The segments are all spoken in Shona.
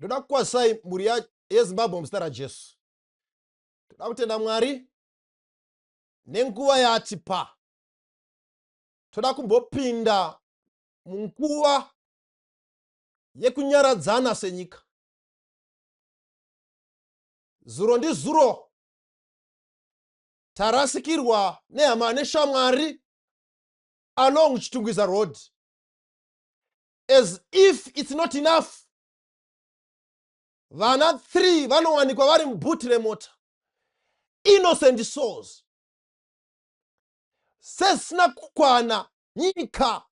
Ndoda kukwasai muri yeZimbabwe muzita raJesu. Toda kutenda Mwari nenguva yatipa. Toda kumbopinda munguva yekunyaradzana senyika. Zuro ndi zuro tarasikirwa nehama neshamwari along Chitungwiza Road. As if it's not enough, vana 3 vanowanikwa vari mubhuti remota. Innocent souls. Sesina kukwana nyika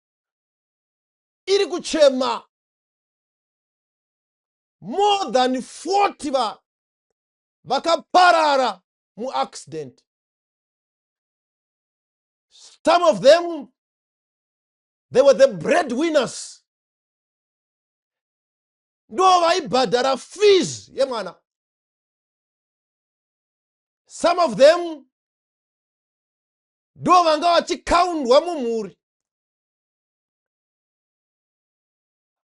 iri kuchema. More than 40 vakaparara mu accident. Some of them, they were the breadwinners. Ndo vaibhadhara fees yemwana. Some of them ndo vanga vachikaundwa mumhuri.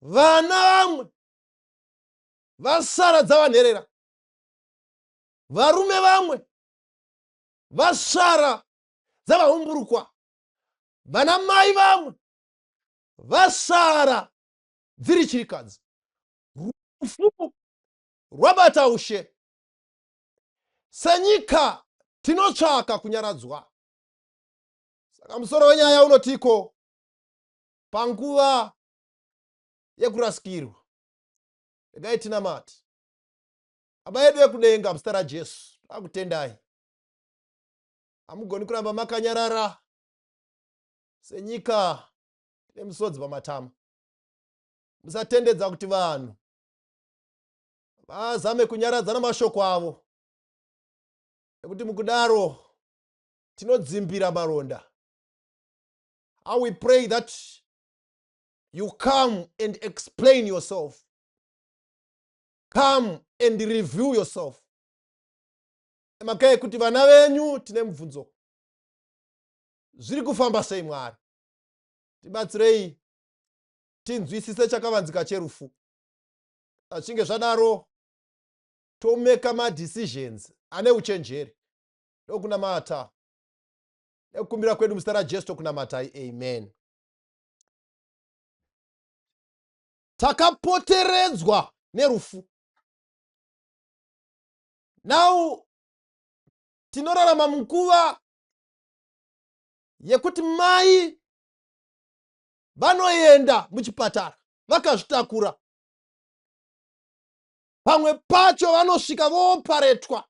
Vana vamwe vasara dzavanherera. Varume vamwe vasara dzavahumburukwa. Vana mai vamwe vasara dziri chirikadzi. Rufu rwabata ushe. Senyika tinotsvaka kunyaradzwa. Saka musoro wenyaya unotiko panguva yekurasikirwa. Regai tinamati. Baba yedu vekudenga muzita raJesu, takutendai. Hamugoni kuramba makanyarara senyika tine misodzi pamatama. Musatendedza kuti vanhu vazame kunyaradza namashoko avo, nekuti mukudaro tinodzimbira maronda. How we pray that you come and explain yourself. Come and review yourself. Emakai kuti vana venyu tine mubvunzo. Zviri kufamba sei Mwari? Tibatsirei tinzwisise chakavanzika cherufu. Achinge zvadaro tomeka madecisions ane uchenjeri. Ndokunamata. Nekukumbira kwedu muzita raJesu tokunamatai. Amen. Takapoteredzwa nerufu. Now tinorarama munguva yekuti mai vanoenda muchipatara vakazvitakura. Pamwe pacho vanosvika vooparetwa.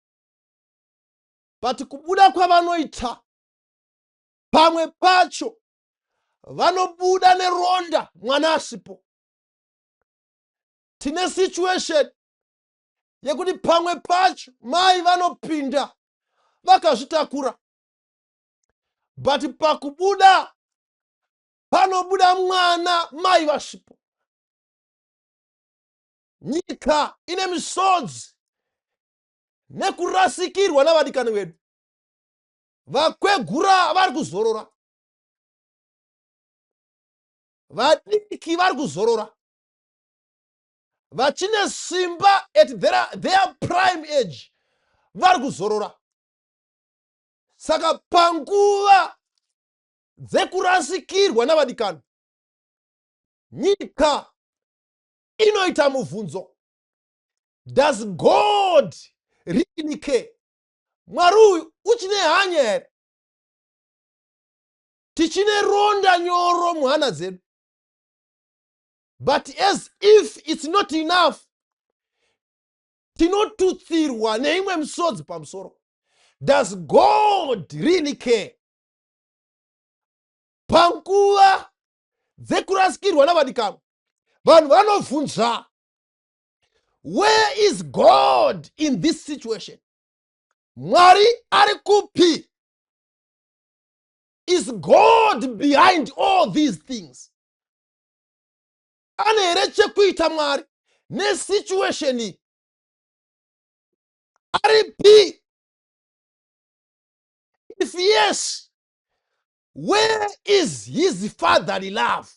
But kubuda kwavanoita, pamwe pacho vanobuda neronda mwana asipo. Tine situation yekuti pamwe pacho mai vanopinda vakazvitakura. But pakubuda panobuda mwana mai vasipo. Nyika ine misodzi nekurasikirwa navadikani vedu. Vakwegura vari kuzorora. Vadiki vari kuzorora. Vachine simba at their prime age vari kuzorora. Saka panguva dzekurasikirwa navadikani, nyika inoita mubvunzo. Does God really care? Mwari uyu uchine hanya here? Tichine ronda nyoro muhana dzedu. But as if it's not enough, tinotutsirwa neimwe misodzi pamusoro. Does God really care? Panguva dzekurasikirwa navadikani, vanhu vanovhunza, where is God in this situation? Mwari ari kupi? Is God behind all these things? Ane here chekuita Mwari nesituation iyi? Aripi? If yes, where is his fatherly love?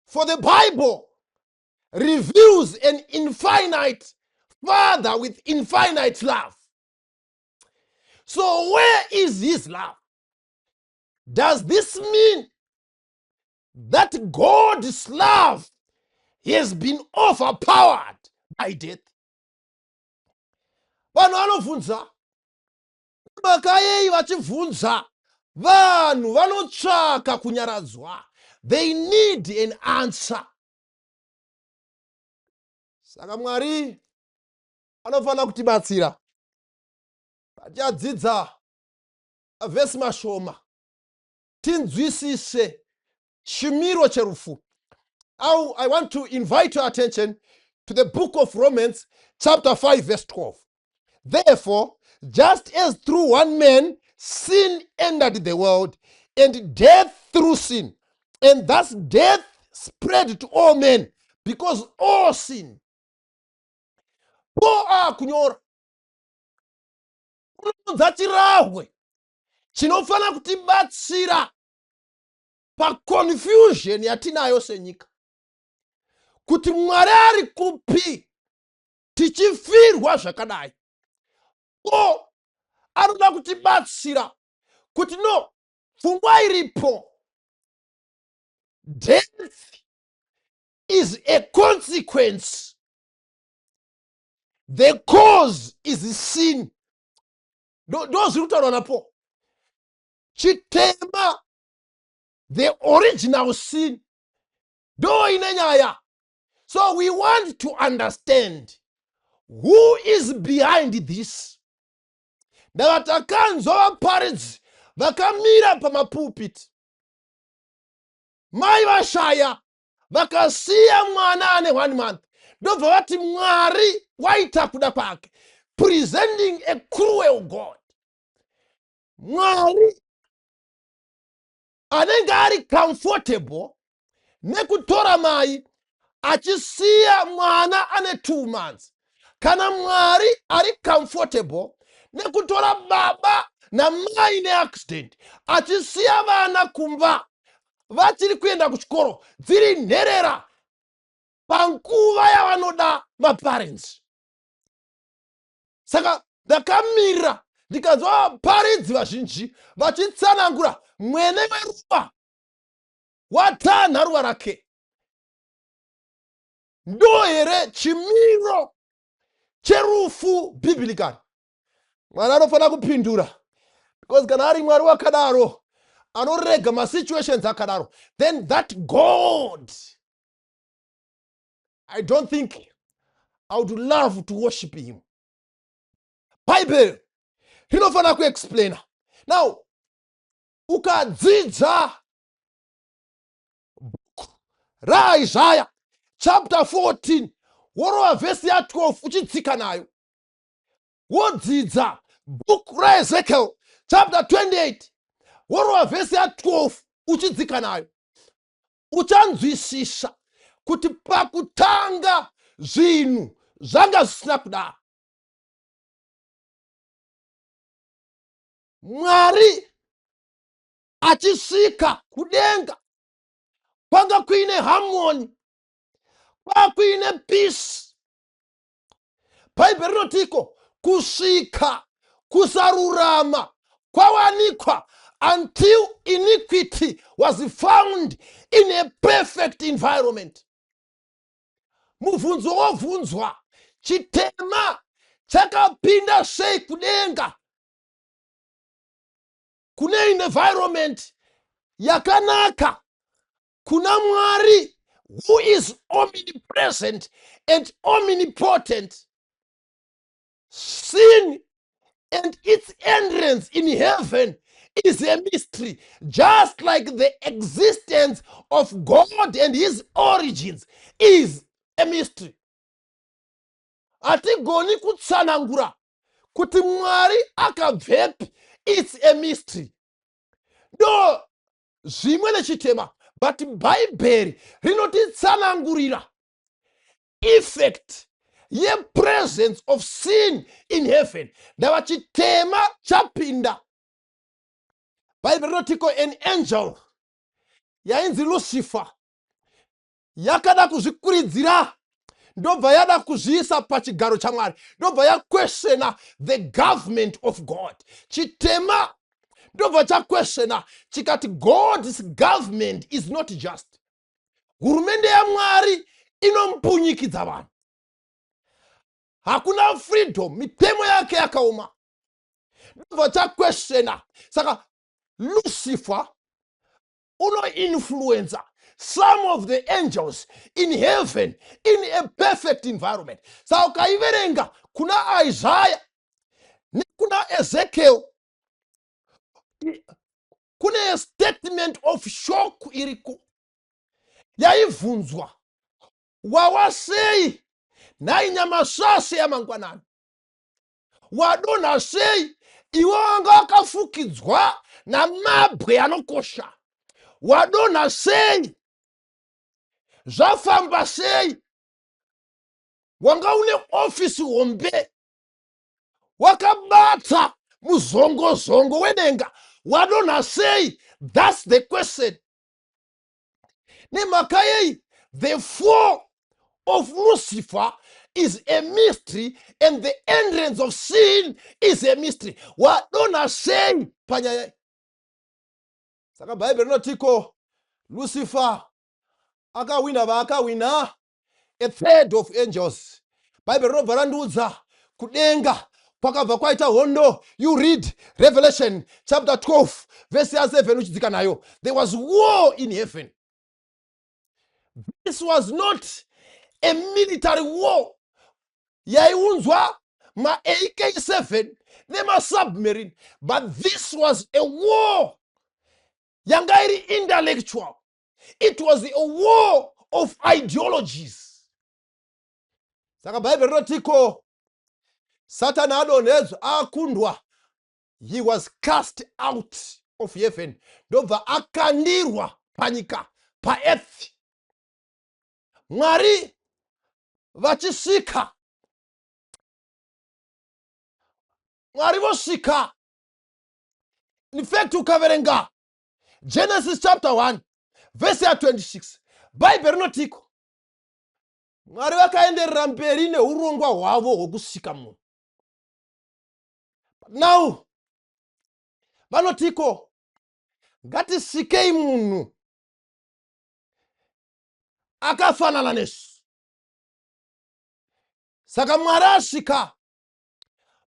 For the Bible reveals an infinite Father with infinite love. So where is his love? Does this mean that God's love has been overpowered by death? Vanhu vanovhunza, makayei vachibvunza, vanhu vanotsvaka kunyaradzwa. They need an answer. Saka Mwari anofanira kutibatsira. Patidzidza vhesi mashoma tinzwisise chimiro cherufu. Now I want to invite your attention to the book of Romans chapter 5 verse 12. Therefore, just as through one man sin entered the world, and death through sin, and thus death spread to all men because all sin. Po akunyora kunonza chirahwe chinofana kutibatsira pa confusion yatinayo senyika, kuti Mwari ari kupi tichifirwa zvakadai. O anoda kutibatsira kuti no, pfungwa iripo, death is a consequence, the cause is sin. Ndozviri kutaurwa napo. Chitema, the original sin, ndo ine nyaya. So we want to understand who is behind this. Ndavatakanzwa vaparidzi vakamira pamapulpit, mai vashaya vakasiya mwana ane 1 month, ndobva vati Mwari waita kuda kwake, presenting a cruel God. Mwari anenge ari comfortable nekutora mai achisiya mwana ane 2 months. Kana Mwari ari comfortable nekutora baba na mai neaccident achisiya vana kumba vachiri kuenda kuchikoro dziri nherera panguva yavanoda maparents. Saka ndakamira ndikanzwa vaparidzi vazhinji vachitsanangura mwene weruva watanha ruva rake. Ndo here chimiro cherufu biblically? Mwari anofanira kupindura, because kana ari Mwari wakadaro anorega masituations akadaro, then that God, I don't think I would love to worship him. Bible rinofanira kuexplaina. Now ukadzidza book raIsaiah chapter 14 worova vhesi ya 12 uchidzika nayo, wodzidza book raEzekiel chapter 28 worova vhesi ya 12 uchidzika nayo, uchanzwisisa kuti pakutanga zvinhu zvanga zvisina kudaro. Mwari achisvika kudenga kwanga kuine harmony, kwakuine peace. Bhaibheri rinotiko kusvika kusarurama kwawanikwa until iniquity was found in a perfect environment. Mubvunzo wobvunzwa, chitema chakapinda sei kudenga kune environment yakanaka, kuna Mwari who is omnipresent and omnipotent. Sin and its entrance in heaven is a mystery, just like the existence of God and his origins is a mystery. Hatigoni kutsanangura kuti Mwari akabvepi, it's a mystery. No zvimwe nechitema, but Bhaibheri rinotitsanangurira effect ye presence of sin in heaven. Ndava chitema chapinda. Bhaibheri rinotiko an angel yainzi Lucifer yakada kuzvikuridzira ndobva yada kuzviisa pachigaro chaMwari, ndobva yaquestiona the government of God. Chitema ndobva chaquestiona chikati God's government is not just. Hurumende yaMwari inompunyikidza vanhu, hakuna freedom, mitemo yake yakaoma. Ndobva chaquestiona. Saka Lucifer uno-influencer some of the angels in heaven in a perfect environment. Saka ukaiverenga kuna Isaiah nekuna Ezekiel, kuna a statement of shock iriko yaibvunzwa, wawasei nhai nyamasvasve yamangwanani, wadonha sei iwe wanga wakafukidzwa namabwe anokosha, wadonha sei, zvafamba sei, wanga une ofisi hombe, wakabata muzongozongo wedenga, wadonha sei. That's the question. Nemhaka yei the fall of Lucifer is a mystery and the entrance of sin is a mystery. Wadonha sei panyaya. Saka Bible rinotiko Lucifer akawina vaakawina a third of angels. Bible rinobva randiudza kudenga kwakabva kwaita hondo. You read Revelation chapter 12 verse 7 uchidzika nayo. There was war in heaven. This was not a military war. Yaiunzwa ma AK-7 nema submarine, but this was a war yanga iri intellectual. It was a war of ideologies. Saka Bible rinotiko Satan adonhedzwa akundwa. He was cast out of heaven. Ndobva akandirwa panyika, paearth. Mwari vachisvika, Mwari vosvika. In fact, ukaverenga Genesis chapter 1 verse 26, Bible rinotiko Mwari vakaenderera mberi neurongwa hwavo hwokusika munhu. Now vanotiko ngatisikei munhu akafanana nesu. Saka Mwari asvika,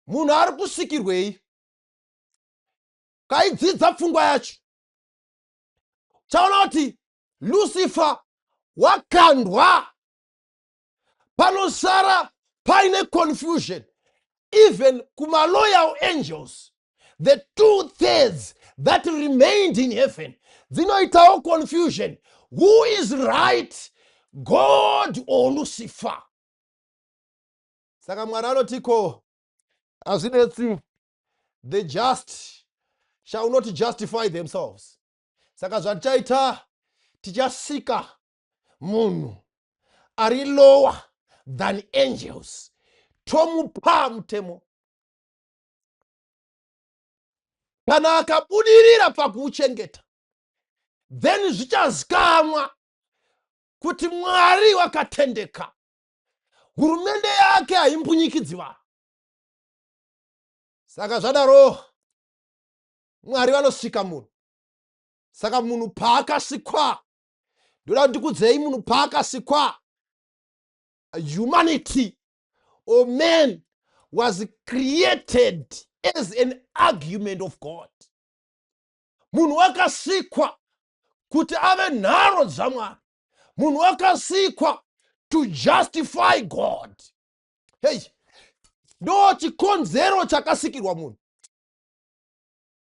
munhu ari kusikirwei? Kaidzidza pfungwa yacho, chaona kuti Lucifer wakandwa, panosara paine confusion. Even kuma loyal angels, the 2/3 that remained in heaven, dzinoitawo confusion. Who is right, God or Lucifer? Saka Mwari anotiko azvinetsi, the just shall not justify themselves. Saka zvatichaita tichasika munhu ari lower than angels, tomupa mutemo. Kana akabudirira pakuuchengeta, then zvichazikamwa kuti Mwari wakatendeka, hurumende yake haimbunyikidzi vanhu. Saka zvadaro Mwari vanosvika munhu. Saka munhu paakasikwa, ndoda ndikudzei, munhu paakasikwa, humanity or man was created as an argument of God. Munhu wakasikwa kuti ave nharo dzaMwari. Munhu wakasikwa to justify God. Hey, ndo chikonzero chakasikirwa munhu,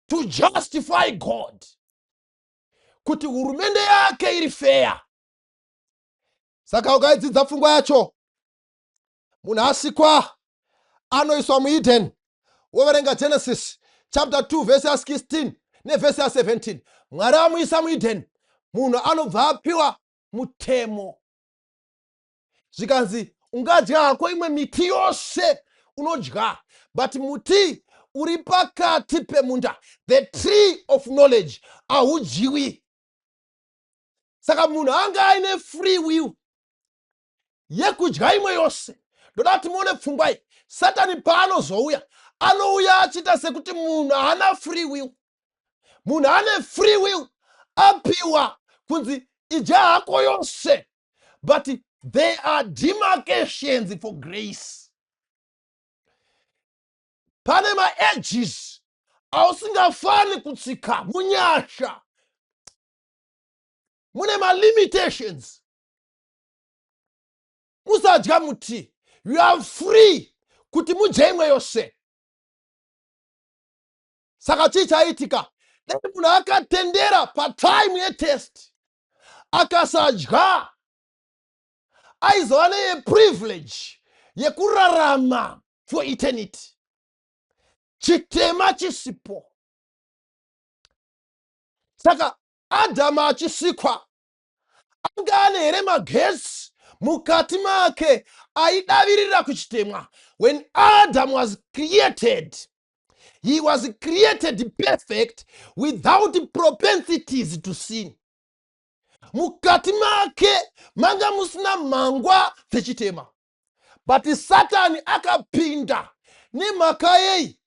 to justify God, kuti hurumende yake iri fair. Saka ukaidzidza pfungwa yacho, munhu asikwa anoiswa muEden. Woverenga Genesis chapter 2 verse 16 neverse 17. Mwari amuisa muEden, munhu anobva apiwa mutemo. Zvikanzi ungadya hako imwe miti yose unodya, but muti uri pakati pemunda, the tree of knowledge, haudyiwi. Saka munhu anga aine free will. yekudya imwe yose. Ndodati muone pfungwa iyi. Satani paanozouya, anouya achita sekuti munhu haana free will. Munhu ane free will, apiwa kunzi idya hako yose. But there are demarcations for grace. Pane ma-edges ausingafani kutsika munyasha. Mune ma-limitations. Musadya muti. You are free kuti mudye imwe yose. Saka chii chaitika? Dai munhu akatendera patime yetest akasadya, aizova neprivilege yekurarama for eternity. Chitema chisipo. Saka Adamu achisikwa, anga ane here magetsi mukati make aidavirira kuchitemwa. When Adam was created, he was created perfect without propensities to sin. Mukati make manga musina mangwa dzechitema. But Satan akapinda nemhaka yei,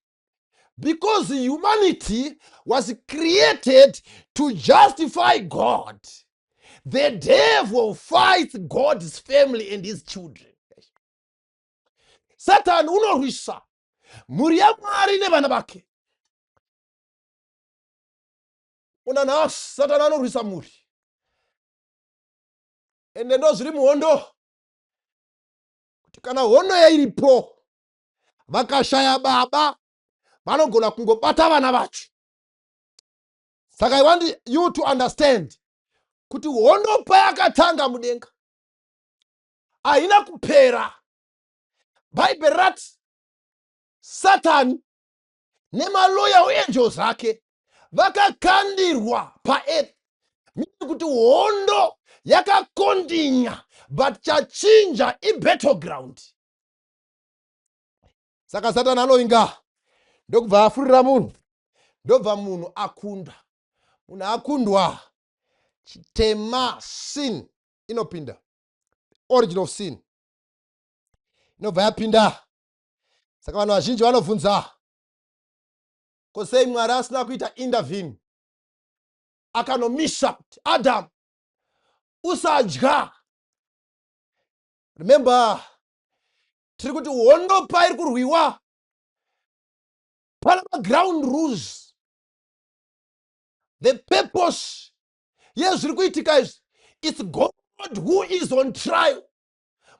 because humanity was created to justify God. The devil fights God's family and his children. Satan unorwisa mhuri yaMwari nevana vake. Unanhasi Satan anorwisa mhuri. Ende ndo zviri muhondo. Kuti kana hondo iripo, vakashaya baba, vanogona kungobata vana vacho. Saka I want you to understand kuti hondo payakatanga mudenga haina kupera. Bible rati Satan nemaloya angels ake vakakandirwa paearth. Mimi kuti hondo yakakondinya, but chachinja ibattleground. Saka Satan anoinga ndokubva afurira munhu, ndobva munhu akunda. Munhu akundwa, chitema, sin inopinda. Origin of sin inobva yapinda. Saka vanhu vazhinji vanovhunza, ko sei Mwari asina kuita intervene akanomisa kuti Adam usadya? Remember, tiri kuti hondo pairi kurwiwa pana ground rules. The purpose yezviri kuitika izvi, it's God who is on trial.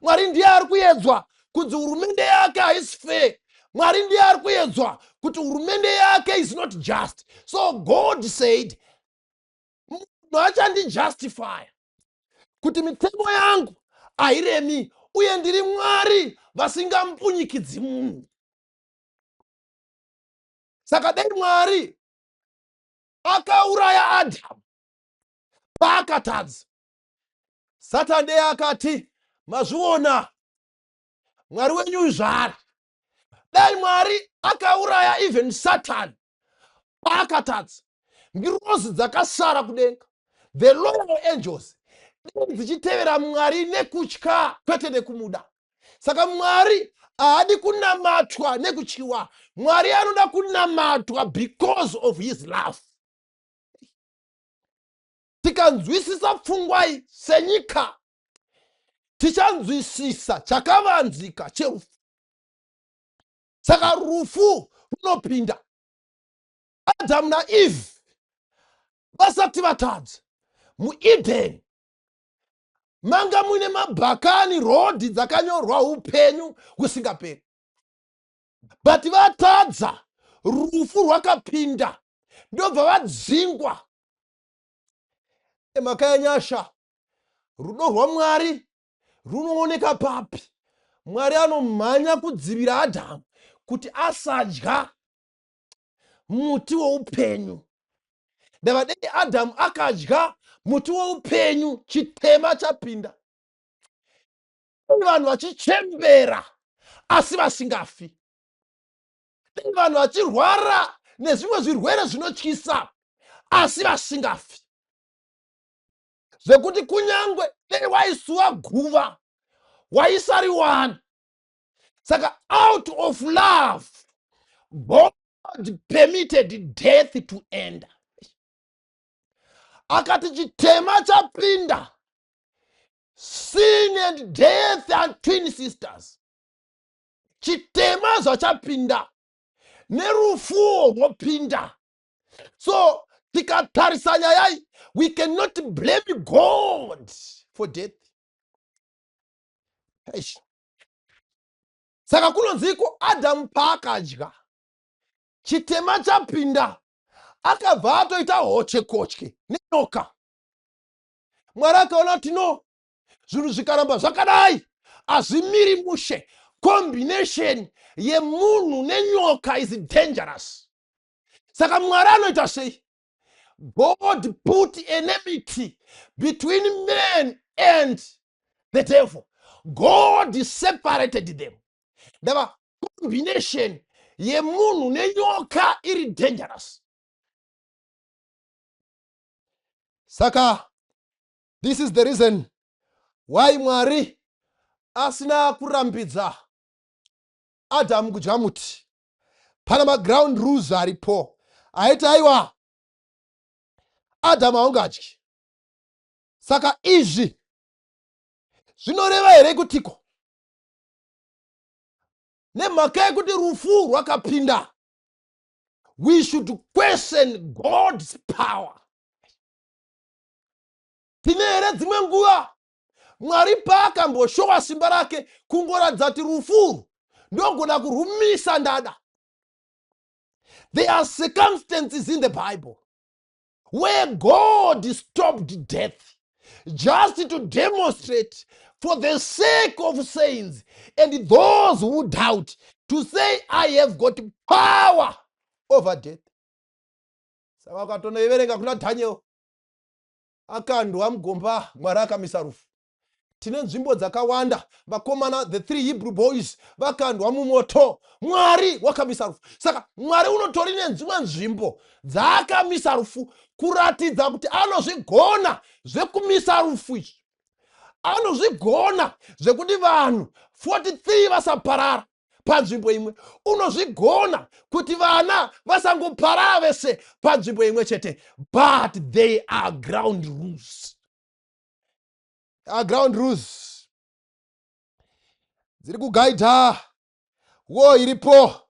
Mwari ndiye ari kuedzwa kuti hurumende yake haisi fair. Mwari ndiye ari kuedzwa kuti hurumende yake is not just. So God said, munhu achandijustify kuti mitemo yangu hairemi, uye ndiri Mwari vasingamupunyikidzi munhu. Saka dai Mwari akauraya Adamu paakatadza, Satan dei akati, mazviona Mwari wenyu zvari. Dai Mwari akauraya even Satan paakatadza, ngirozi dzakasara kudenga, the loyal angels, dzichitevera Mwari nekutya kwete nekumuda. Saka Mwari haadi kunamatwa nekutyiwa. Mwari anoda kunamatwa because of his love. Tikanzwisisa pfungwa iyi senyika, tichanzwisisa chakavanzika cherufu. Saka rufu runopinda. Adamu naEve vasati vatadza muEden manga muine mabhakani, rodhi dzakanyorwa upenyu husingaperi. But vatadza, rufu rwakapinda, ndobva vadzingwa. Emhaka yanyasha, rudo rwaMwari runooneka papi? Mwari anomhanya kudzivira Adamu kuti asadya muti woupenyu. Ndava dei Adamu akadya muti woupenyu, chitema chapinda. Vanhu vachichembera asi vasingafi. Vanhu vachirwara nezvimwe zvirwere zvinotyisa asi vasingafi. Zvekuti kunyangwe dei waisuwa guva waisari one. Saka out of love, God permitted death to end. Akati chitema chapinda. Sin and death are twin sisters. Chitema zvachapinda. Nerufuo rwopinda. So, tikatarisanya yai, we cannot blame God for death. Eish. Saka kunonziko Adam paakadya. Chitema chapinda. Akabva atoita hoche kochke nenyoka. Mwari akaona kuti no, zvinhu zvikaramba zvakadai hazvimiri mushe. Combination yemunhu nenyoka is dangerous. Saka Mwari anoita sei? God put enmity between man and the devil. God separated them. The combination yemunhu nenyoka iri dangerous. Saka, this is the reason why Mwari asina kurambidza Adam kudya muti. Pana ground rules aripo. Aiti aiwa Adam haungadyi. Saka izvi zvinoreva here kutiko nemhaka yekuti rufu rwakapinda, we should question God's power. Tine here dzimwe nguva Mwari paakamboshowa simba rake kungoratidza kuti rufuru ndogona kurumisa ndada. There are circumstances in the Bible where God stopped death just to demonstrate, for the sake of saints and those who doubt, to say, I have got power over death. Saka ukatonoiverenga kuna Daniel akandwa mugomba, Mwari akamisa rufu. Tine nzvimbo dzakawanda vakomana, the 3 Hebrew boys vakandwa mumoto, Mwari wakamisa rufu. Saka Mwari unotori nedzimwe nzvimbo dzaakamisa rufu kuratidza kuti anozvigona zvekumisa rufu izvi. Anozvigona zvekuti vanhu 43 vasaparara panzvimbo imwe. Unozvigona kuti vana vasangoparara vese panzvimbo imwe chete. But they are ground rules. Ground rules dziri kugaidha wo iripo.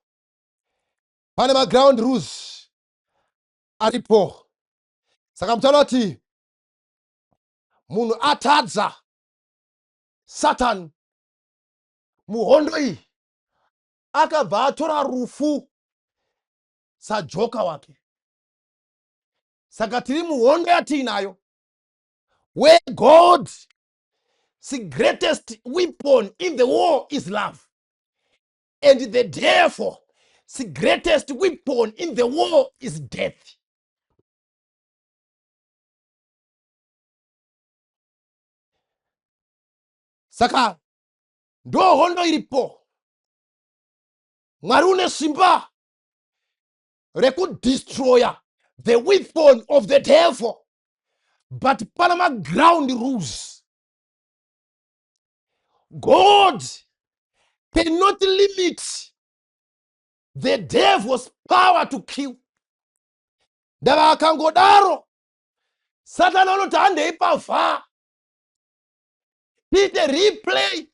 Pane ground rules aripo. Saka mutaura kuti munhu atadza Satan muhondo iyi, akabva atora rufu sajoka wake. Saka tiri muhondo yatiinayo, where God's greatest weapon in the war is love, and the devil, the greatest weapon in the war is death. Saka ndo hondo iripo. Mwari une simba rekudestroya the weapon of the devil, but panama ground rules. God cannot limit the devil's power to kill. Ndava akangodaro Satani anoti handei pavha. Did the replay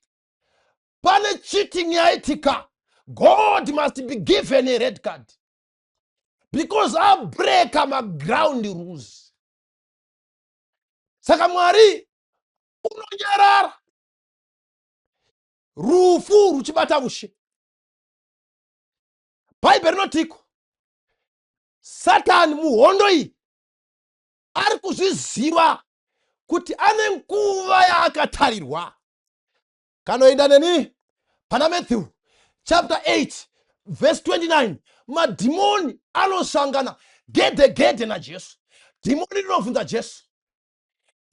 pane cheating yaitika, God must be given a red card because I break my ground rules. Saka Mwari unonyarara rufu ruchibata mushe. Bible rinotiko Satan muhondo iyi ari kuzviziva kuti ane nguva yaakatarirwa. Kanoenda neni pana Matthew chapter 8 verse 29, madhimoni anosangana gedhe na Jesu. Dhimoni rinovhunza Jesu,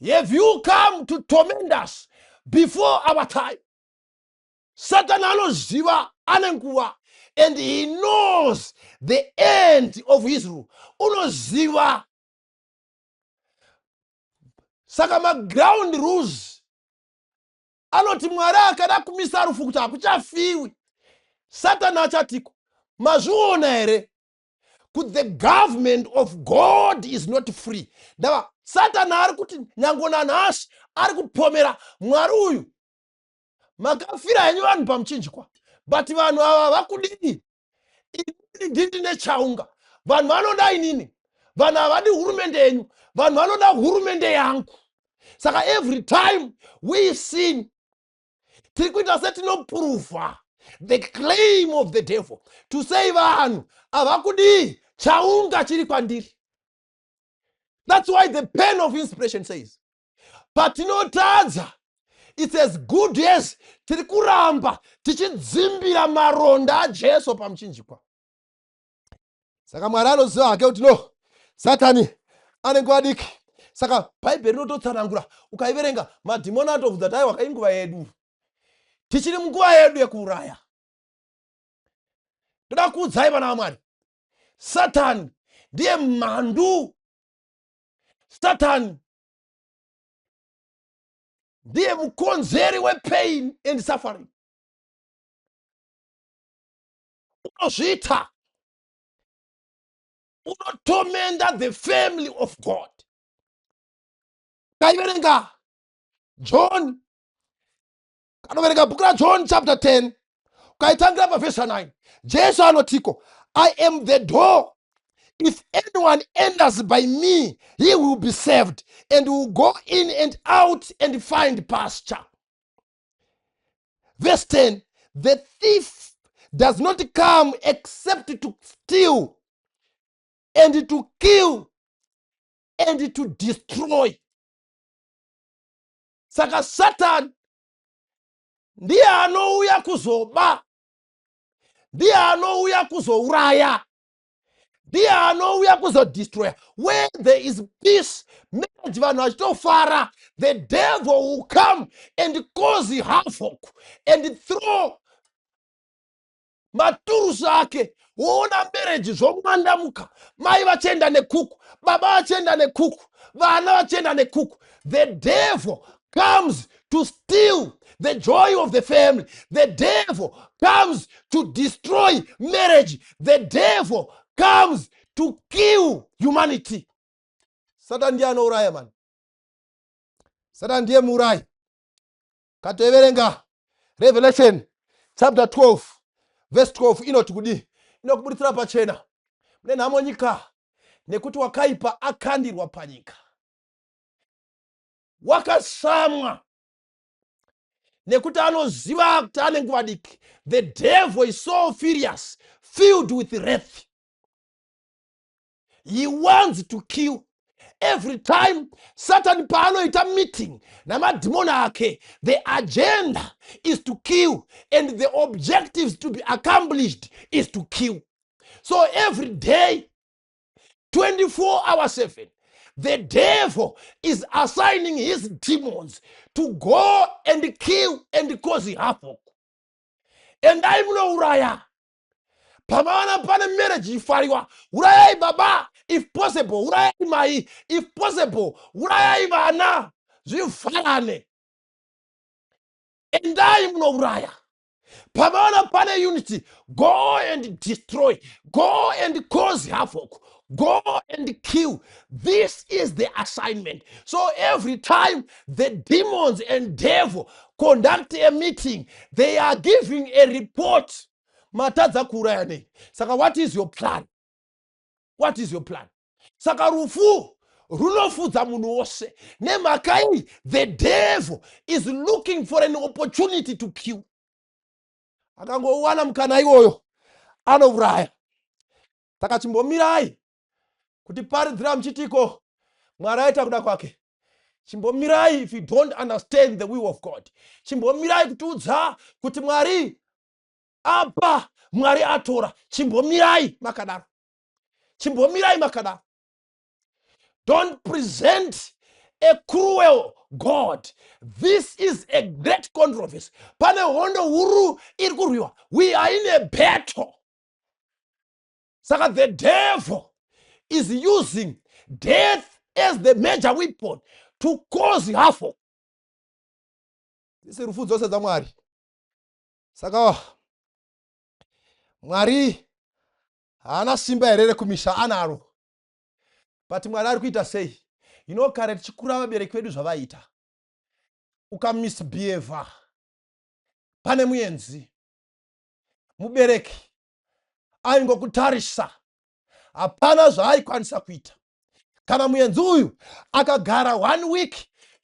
have you come to torment us before our time? Satan anoziva ane nguva, and he knows the end of his rule. Unoziva. Saka ground rules anoti Mwari akada kumisa rufu kuti hakuchafiwi. Satani achatiko, mazviona here kuti the government of God is not free. Ndava Satani ari kuti nyango nanhasi ari kupomera Mwari uyu makafira henyu vanhu pamuchinjikwa, but vanhu ava vakudii? Inini ndine chaunga, vanhu vanoda inini, vanhu havadi hurumende yenyu, vanhu vanoda hurumende yangu. Saka every time we sin, tiri kuita setinoprova the claim of the devil to say vanhu havakudii, chaunga chiri kwandiri. That's why the pen of inspiration says, patinotadza, it's as good as tiri kuramba tichidzimbira maronda aJesu pamuchinjikwa. Saka Mwari anoziva hake kuti no, Satani anenge adiki. Saka Bhaibheri rinototsanangura, ukaiverenga madhimoni atobvudza kuti aiwa kainguva yedu, tichiri munguva yedu yekuuraya. Ndoda kuudzai vana vaMwari, Satani ndiye mhandu, Satani ndiye mukonzeri wepain and suffering. Unozvita, unotormenta the family of God. Kaiverenga John, kanoverenga bhuku raJohn chapter 10, ukaitangira paverse 9, Jesu anotiko, I am the door. If anyone enters by me, he will be saved and will go in and out and find pasture. Verse 10, the thief does not come except to steal and to kill and to destroy. Saka Satan ndiye anouya kuzoba, ndiye anouya kuzouraya, ndiye anouya kuzodestroya. Where there is peace, marriage vanhu vachitofara, the devil will come and cause havoc and throw maturusi ake. Woona marriage zvomandamuka, mai vachienda nekuku, baba vachienda nekuku, vana vachienda nekuku. The devil comes to steal the joy of the family. The devil comes to destroy marriage. The devil comes to kill humanity. Satan ndiye anouraya man. Satan ndiye muurayi. Katoverenga Revelation chapter 12 verse 12 inoti kudii? Inokubuditsira pachena. Mune nhamo nyika nekuti wakaipa akandirwa panyika. Wakasamwa nekuti anoziva kuti ane nguva diki. The devil is so furious, filled with wrath. He wants to kill. Every time Satan paanoita meeting namadhimoni ake, the agenda is to kill and the objectives to be accomplished is to kill. So every day, 24/7, the devil is assigning his demons to go and kill and cause havoc. And I munouraya. Pamana pane marriage ifariwa, urayai baba if possible, urayai mai if possible, urayai vana zvifarane. And I munouraya. Pamana pane unity, go and destroy, go and cause havoc, go and kill. This is the assignment. So every time the demons and devil conduct a meeting, they are giving a report. Matadza kuuraya nei. Saka what is your plan? What is your plan? Saka rufu runofudza munhu wose. Nemakai, the devil is looking for an opportunity to kill. Akangouwana mukana iwoyo anouraya. Saka chimbomirai kuti paridzira muchitiko Mwari aita kuda kwake. Chimbomirai if you don't understand the will of God. Chimbomirai kutiudza kuti Mwari apa, Mwari atora. Chimbomirai makadaro. Chimbomirai makadaro. Don't present a cruel God. This is a great controversy. Pane hondo huru iri kurwiwa. We are in a battle. Saka the devil is using death as the major weapon to cause havoc. isi rufu dzose dzaMwari. Saka Mwari haana simba here rekumisha, anaro. But Mwari ari kuita sei? Kare tichikura vabereki vedu zvavaita. Ukamisbehave pane muenzi, mubereki aingokutarisa, hapana zvaaikwanisa kuita. Kana muenzi uyu akagara 1 week,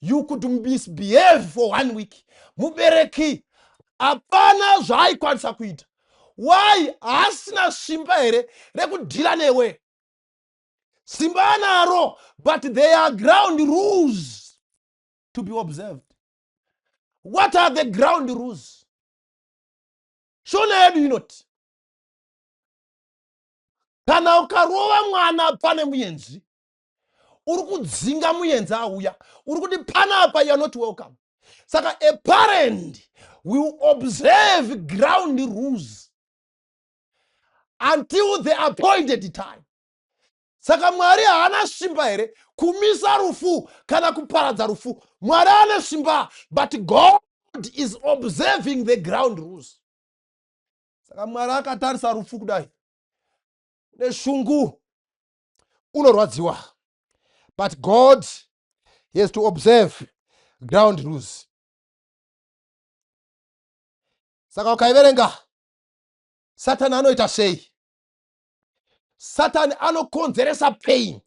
you could misbehave for 1 week. Mubereki hapana zvaaikwanisa kuita. Why? Haasina simba here rekudhila newe. Simba anaro, but there are ground rules to be observed. What are the ground rules? Shona you not. Kana ukarova mwana pane muenzi, uri kudzinga muenzi auya, uri kuti panapa you are not welcome. Saka a parent will observe ground rules until the appointed time. Saka Mwari haana simba here kumisa rufu kana kuparadza rufu. Mwari ane simba, but God is observing the ground rules. Saka Mwari akatarisa rufu kudai, neshungu unorwadziwa, but God has to observe ground rules. Saka ukaiverenga, Satan anoita sei? Satan anokonzeresa pain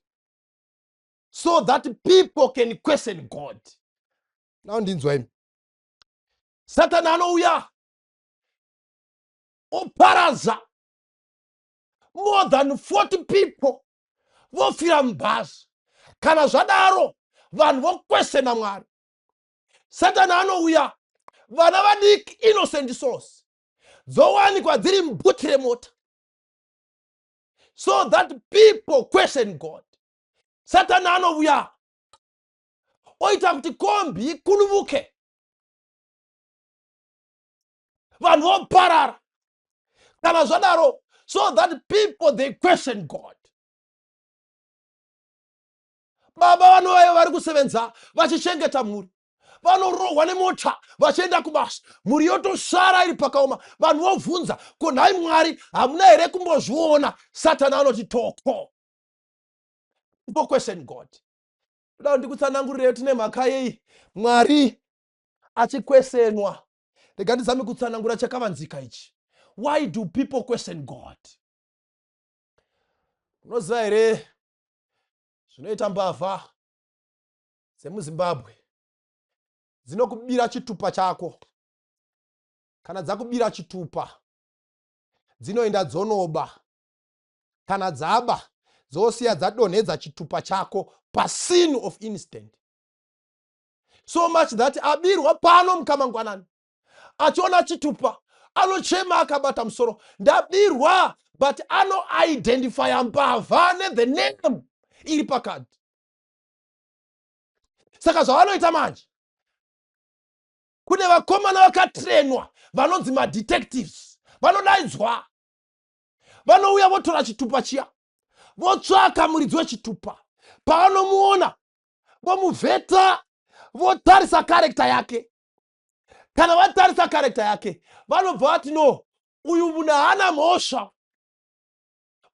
so that people can question God. Now ndinzwai. Satan anouya oparaza more than 40 people vofira mubhazi. Kana zvadaro vanhu vokweshena Mwari. Satan anouya vana vadiki innocent souls dzowanikwa dziri mubhuti remota so that people question God. Satan anouya oita kuti kombi ikunuvuke, vanhu voparara. Kana zvadaro so that people they question God. Baba vanovayo vari kusevenza vachichengeta mhuri, vanorohwa nemota vachienda kubasa, mhuri yotosara iri pakaoma. Vanhu vobvunza, ko nhai Mwari hamuna here kumbozviona? Satan anoti toko. People question God. Kuda ndikutsanangurire tine mhaka yei Mwari achikwesenwa. Rega ndizame kutsanangura chakavanzika ichi. Why do people question God? Unoziva here zvinoita mbavha dzemuZimbabwe dzinokubira chitupa chako. Kana dzakubira chitupa dzinoenda dzonoba. Kana dzaba dzosiya dzadonhedza chitupa chako pascene of incident. So much that abirwa pano mukamangwanani achiona chitupa anochema akabata musoro, ndabirwa, but ano identify mbavha the name iri pakati. Saka zvavanoita manje, kune vakomana vakatrenwa vanonzi madetectives, vanodaidzwa, vanouya votora chitupa chiya, votsvaka muridzi wechitupa. Pavanomuona vomuvheta, votarisa karekta yake. Kana vatarisa karekta yake, vanobva vati no, uyu munhu haana mhosva,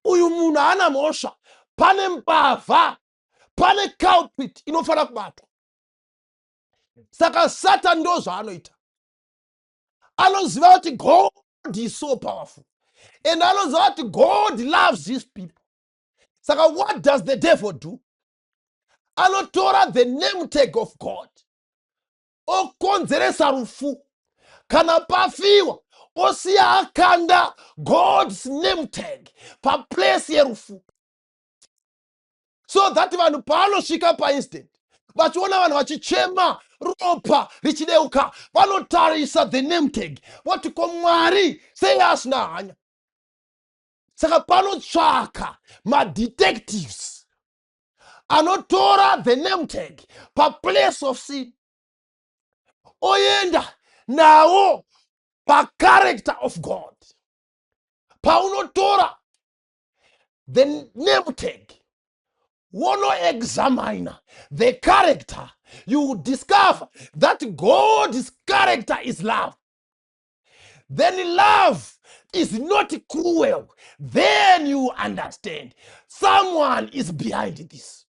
uyu munhu haana mhosva, pane mbavha, pane culprit inofanira kubatwa. Saka Satan ndo zvaanoita. Anoziva kuti God is so powerful, and anoziva kuti God loves his people. Saka what does the devil do? Anotora the name tag of God, okonzeresa rufu. Kana pafiwa osiya akanda God's name tag pa place yerufu, so that vanhu paanosvika paincident vachiona vanhu vachichema ropa richideuka, vanotarisa the name tag voti ko Mwari sei asina hanya. Saka panotsvaka madetectives anotora the name tag pa place of sin, oenda nawo pa character of God. Paunotora the name tag examine the character, you discover that God's character is love. Then love is not cruel. Then you understand someone is behind this.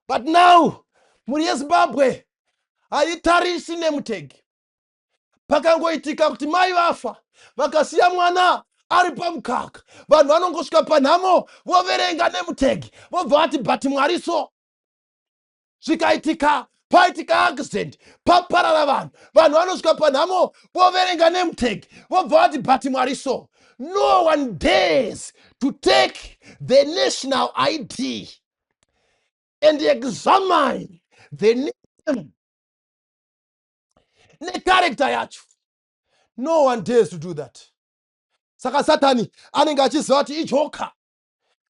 But now, muri yeZimbabwe, aitarisi nemutegi. Pakangoitika kuti mai vafa, vakasiya mwana ari pamukaka. Vanhu vanongosvika panhamo, voverenga nemutegi. Vobva vati bhati Mwariso. Zvikaitika, paitika accident, paparara vanhu. Vanhu vanosvika panhamo, voverenga nemutegi. Vobva vati bhati Mwariso. No one dares to take the national ID and examine the name, the character yacho. No one dares to do that. Saka Satani anenge achiziva kuti ijoka.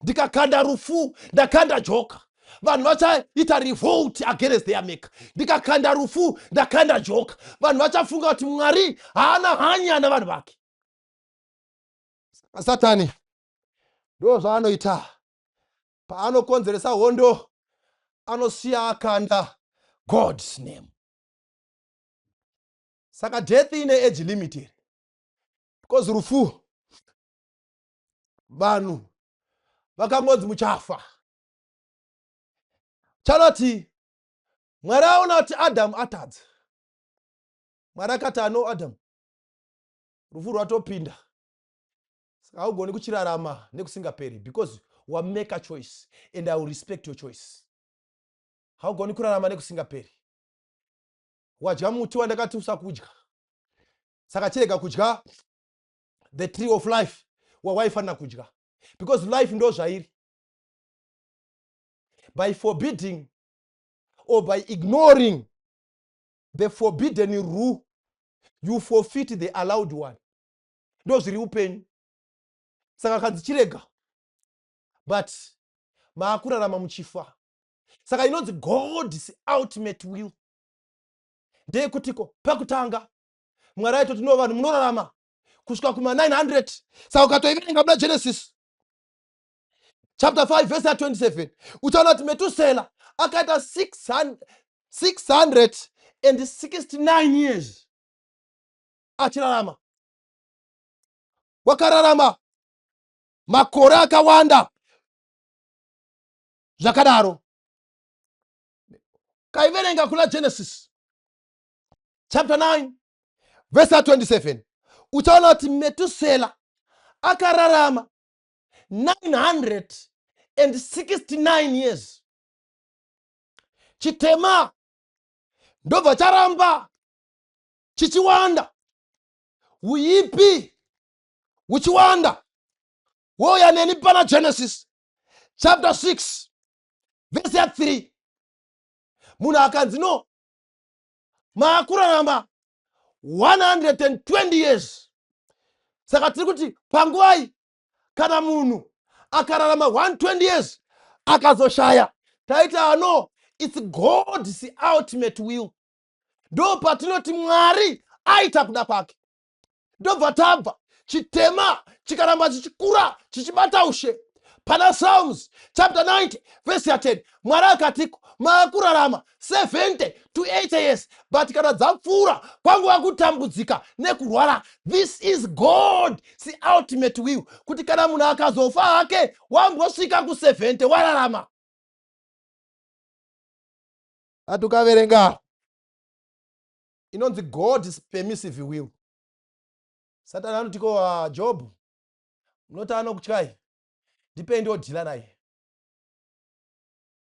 Ndikakanda rufu, ndakanda joka. Vanhu vachaita revolt against their maker. Ndikakanda rufu, ndakanda joka. Vanhu vachafunga kuti Mwari haana hanya navanhu vake. Saka Satani ndo zvaanoita. Paanokonzeresa hondo, anosiya akanda God's name. Saka death ine age limited. Because rufu, vanhu vakangonzi muchafa. Charoti, Mwari aona kuti Adam atadza. Mwari akati ano Adam, rufu rwatopinda. Saka haugoni kuchirarama nekusingaperi, because wa make a choice and I will respect your choice. Haugoni kurarama nekusingaperi. Wadya muti wandakati usakudya. Saka chirega kudya the tree of life wawaifanira kudya, because life ndo zvairi. By forbidding or by ignoring the forbidden rule, you forfeit the allowed one. Ndo zviri upenyu. Saka kanzi chirega, but maakurarama muchifa. Saka inonzi God's ultimate will ndeyekutiko pakutanga Mwari aitoti no vanhu munorarama kusvika kuma 900. Saka ukatoiverenga muna Genesis chapter 5 verse 27, utaona kuti Metusela akaita 669 years achirarama. Wakararama makore akawanda zvakadaro. Kaiverenga kuna Genesis chapter 9 verse 27, utaona kuti Metusela akararama 969 years. Chitema ndobva charamba chichiwanda, uipi uchiwanda. Woya neni pana Genesis chapter 6 verse 3, munhu akanzi no, maakurarama 120 years. Saka tiri kuti panguvai kana munhu akararama 120 years akazoshaya, taita no, it's God's ultimate will. Ndo patinoti Mwari aita kuda kwake. Ndobva tabva chitema chikaramba chichikura chichibata ushe. Pana Psalms chapter 90 verse 10, Mwari akatiko maakurarama 70 to 80 years, but kana dzapfuura kwanguva kutambudzika nekurwara. This is God's ultimate will, kuti kana munhu akazofa hake wambosvika ku 70 wararama. Atukaverenga inonzi God's permissive will. Satani anotiko Job, munoti anokutyai, ndipendi odhila naye.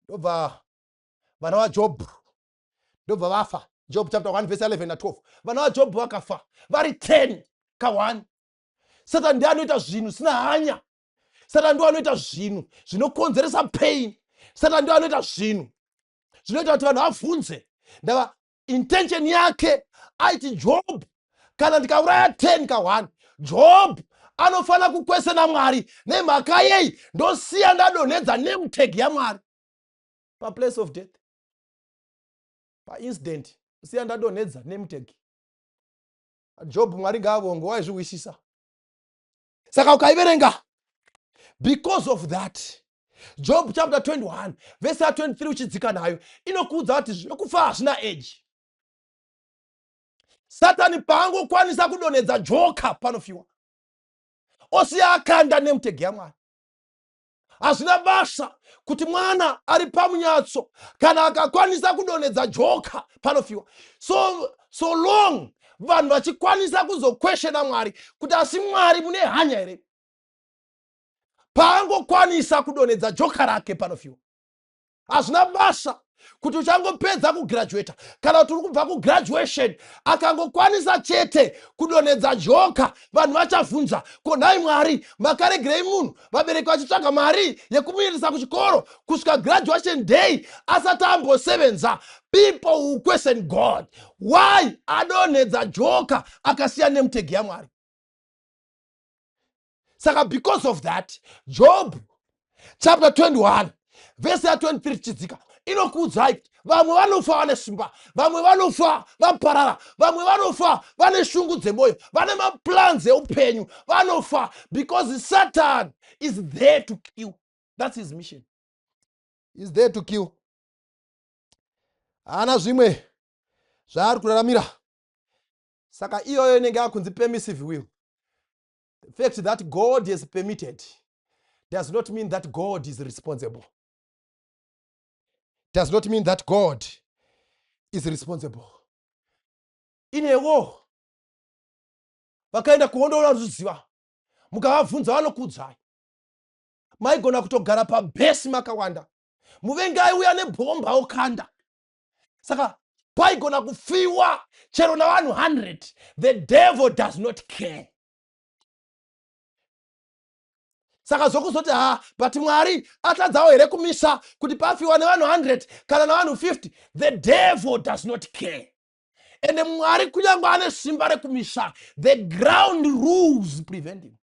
Ndobva vana vaJob ndobva vafa. Job chapter 1 verse 11 na 12, vana vaJob vakafa vari 10 ka1. Satani ndiye anoita zvinhu sina hanya. Satani ndiye anoita zvinhu zvinokonzeresa pain. Satani ndiye anoita zvinhu zvinoita kuti vanhu vabvunze. Ndava intention yake aiti Job, kana ndikauraya 10 ka1, Job anofana kukwesena Mwari nemhaka yei ndosiya ndadonhedza nemutegi yaMwari pa place of death, pa incident siya ndadonhedza nemutegi. Job Mwari ngaavonge waizviwisisa. Saka ukaiverenga, because of that Job chapter 21 verse 23 uchidzika nayo inokuudza kuti zvinokufa hazvina age. Satani paangokwanisa kudonedza joka panofiwa, osiya akanda nemutegi yaMwari. Hazvina basa kuti mwana ari pamunyatso kana akakwanisa kudonedza joka panofiwa. So long vanhu vachikwanisa kuzokweshena Mwari kuti asi Mwari mune hanya here, paangokwanisa kudonedza joka rake panofiwa. Hazvina basa kuti uchangopedza kugraduate kana kuti uri kubva kugraduation akangokwanisa chete kudonedza joka, vanhu vachabvunza konai Mwari makaregerei munhu vabereki vachitsvaga mari yekumuendesa kuchikoro kusvika graduation day asati ambosevenza. People who question God, why adonedza joka akasiya nemutegi yaMwari. Saka because of that, Job chapter 21 verse 23 chidzika inokuudzai vamwe vanofa vane simba, vamwe vanofa vaparara, vamwe vanofa vane shungu dzemwoyo, vane maplans eupenyu, vanofa because Satan is there to kill. That's his mission. He's there to kill. Hana zvimwe zvaari kuraramira. Saka iyoyo inenge akunzi permissive will. The fact that God has permitted does not mean that God is responsible. Does not mean that God is responsible. Inewo vakaenda kuondola ruziva mukavabvunza vanokuudzai maigona kutogara pabhesi makawanda, muvengi aiuya nebhomba okanda. Saka paigona kufiwa chero navanhu 100. The devil does not care. Saka zokuzoti but Mwari atadzawo here kumisa kuti pafiwa nevanhu 100 kana navanhu 50. The devil does not care. And Mwari kunyangwe ane simba rekumisa, the ground rules prevent him.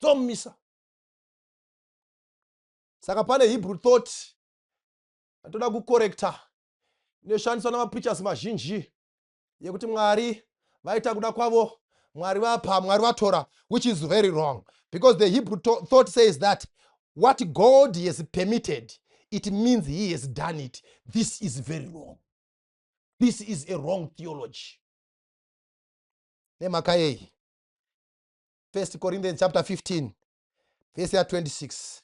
So misa. Saka pane Hebrew thought atoda kukorekta inoshandiswa namapreachers mazhinji yekuti Mwari vaita kuda kwavo, Mwari vapa, Mwari vatora, which is very wrong. Because the Hebrew thought says that what God has permitted, it means he has done it. This is very wrong. This is a wrong theology. 1 Corinthians chapter 15 verse 26.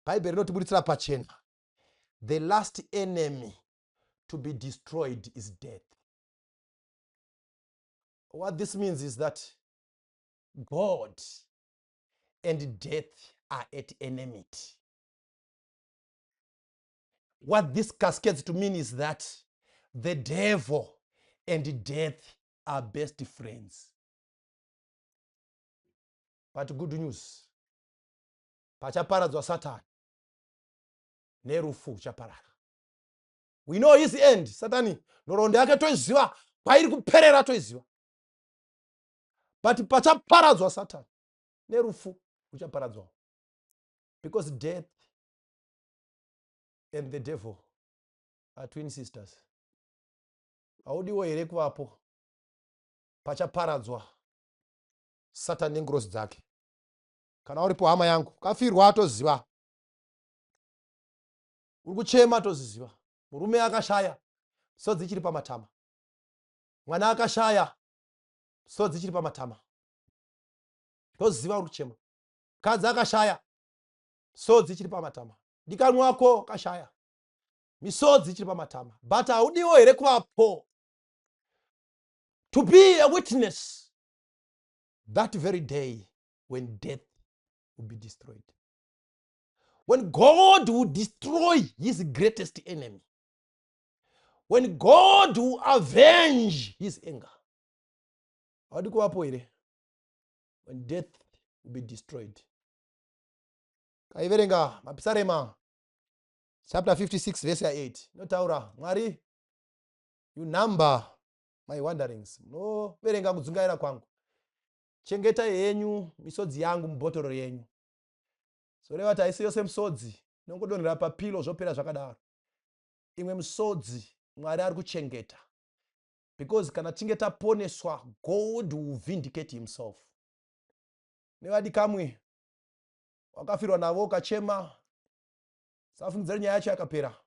Bible inotiburitsira pachena. The last enemy to be destroyed is death. What this means is that God and death are at enmity. What this cascades to mean is that the devil and death are best friends. But good news, pachaparadzwa Satan nerufu chaparara. We know his end. Satani nhoroondo yake toiziva, kwairi kuperera toiziva. But pachaparadzwa Satan nerufu uchaparadzwa. Because death and the devil are twin sisters. Audiwo here kuvapo pachaparadzwa Satan nengrozi dzake. Kana uripo hama yangu kafirwa atoziva, uri kuchema toziziva, murume akashaya sodzi chiri pamatama, mwana akashaya sodzi chiri pamatama, toziziva uri kuchema. Kadzi akashaya sodzi chiri pamatama, dikani wako kashaya misodzi chiri pamatama. But audiwo here kuvapo to be a witness that very day when death will be destroyed. When God will destroy his greatest enemy. When God will avenge his anger. Audi kuvapo here when death will be destroyed. Kaiverenga mapisarema chapter 56 verse 8. Notaura Mwari, you number my wanderings. No verenga kudzungaira kwangu. Chengeta yenyu misodzi yangu mubhotoro yenyu. Soreva kuti haisi yose misodzi inongodonhera papilo zvopera zvakadaro. Imwe misodzi Mwari ari kuchengeta. Because kana tinge taponeswa, God will vindicate himself. Nevadikamwe wakafirwa navo ukachema Safungidzira nyaya yacho yakapera.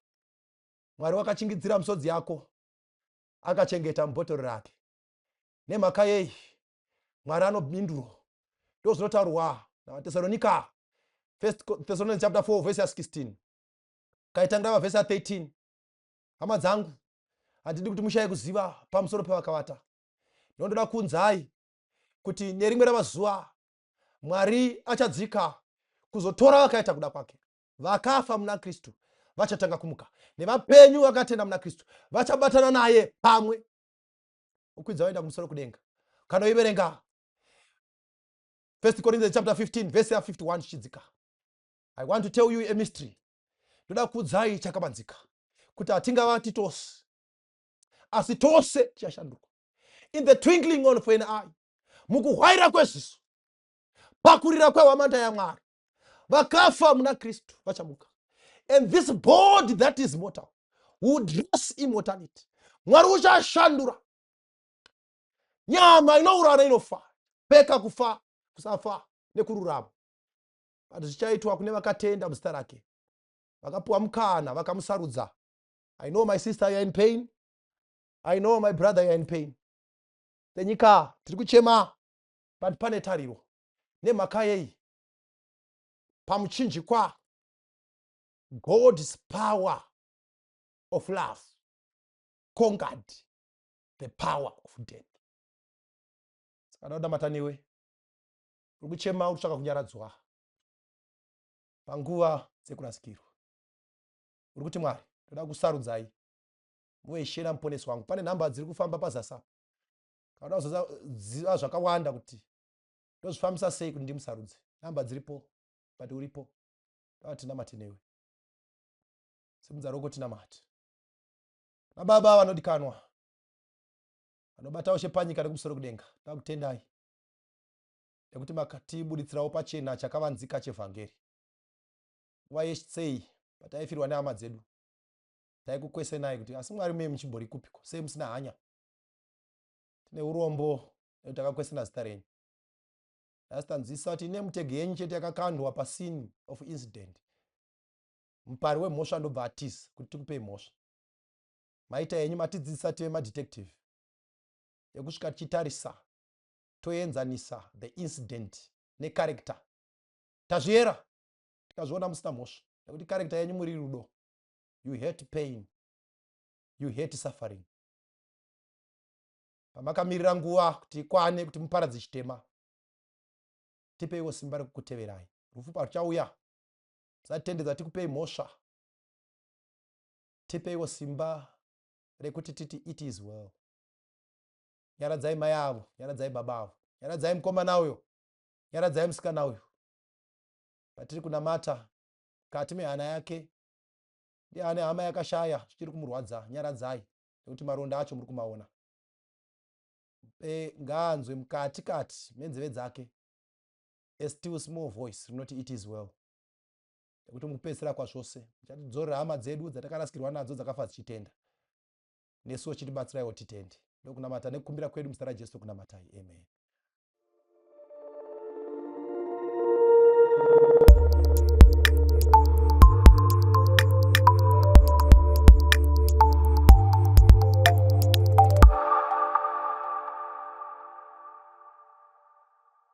Mwari wakachingidzira misodzi yako, akachengeta mubhotoro rake. Nemhaka yei Mwari anobinduro. Ndo zvinotaurwa naVatesaronika, 1 Thessalonians chapter 4 verse 16. Kaitangira mavhesi 13. Hama dzangu, handidi kuti mushaye kuziva pamusoro pevakavata. Ndinoda kuunzai kuti nerimwe ramazuva Mwari achadzika kuzotora vakaita kuda kwake. Vakafa muna Kristu vachatanga kumuka. Nevapenyu vakatenda muna Kristu vachabatana naye pamwe. Ukwidza waenda kumusoro kudenga. Kana uiverenga 1 Corinthians chapter 15 verse 51 chidzika. I want to tell you a mystery. Ndoda kuudzai chakabanzika kuti hatingavati tose, asi tose tichashanduka. In the twinkling of an eye, mukuhwaira kweziso, pakurira kwehwamanda yaMwari, vakafa muna Kristu vachamuka. And this body that is mortal will dress immortality. Mwari uchashandura nyama inourara inofa, peka kufa, kusafa nekururama. But zvichaitwa kune vakatenda muzita rake, vakapuwa mukana, vakamusarudza. I know my sister, you are in pain. I know my brother, you are in pain. Tenyika tiri kuchema, but pane tariro. Nemhaka yei pamuchinjikwa, God's power of love conquered the power of death. Saka ndoda mataniwe, uri kuchema uchaka kunyaradzwa panguva dzekurasikirwa. Uri kuti Mwari, ndoda kusarudzai muve Ishe namuponesi wangu. Pane nhamba dziri kufamba pazasa. Kana uzoziva zvakawanda kuti ndozvifambisa sei kuti ndimusarudze. Nhamba dziripo, but uripo. Tinamate newe. Simudza roko tinamate. Nababa vanodikanwa, vanobatawo chepanyika nekumusoro kudenga, takutendai nekuti makatibuditsirawo pachena chakavanzika chevhangeri. Nguva yesei pataifirwa nehama dzedu, taikukwesenai kuti asi Mwari meye muchimbori kupiko, sei musina hanya? Tine urombo nekuti takakwesena zita renyu. Asi tanzwisa kuti ine mutege yenyu chete yakakandwa pascene of incident. Mupari wemhosva ndobva atiza kuti tikupei mhosva. Maita yenyu matidzidzisa tive madetective yekusvika tichitarisa, toenzanisa the incident necharacter. Tazviera tikazviona musina mhosva nekuti character yenyu muri rudo. You hate pain, you hate suffering. Pamakamirira nguva kuti ikwane kuti muparadze chitema, tipeiwo simba rekukuteverai. Rufu paruchauya, musatendedza tikupei mhosva, tipeiwo simba rekuti titi it is well. Nyaradzai mai avo, nyaradzai baba avo, nyaradzai mukomana uyo, nyaradzai musikana uyo. Patiri kunamata mukati mehana yake, ndiye ane hama yakashaya zvichiri kumurwadza, nyaradzai nekuti maronda acho muri kumaona. Ngaanzwe mukati kati menzeve dzake a still small voice rinoti it is well. Nekuti mukupedzisira kwazvose tichatidzorera hama dzedu dzatakarasikirwa nadzo dzakafa dzichitenda, nesuwo chitibatsiraiwo titende. Ndokunamata nekukumbira kwedu muzita raJesu kunamatai. Amen.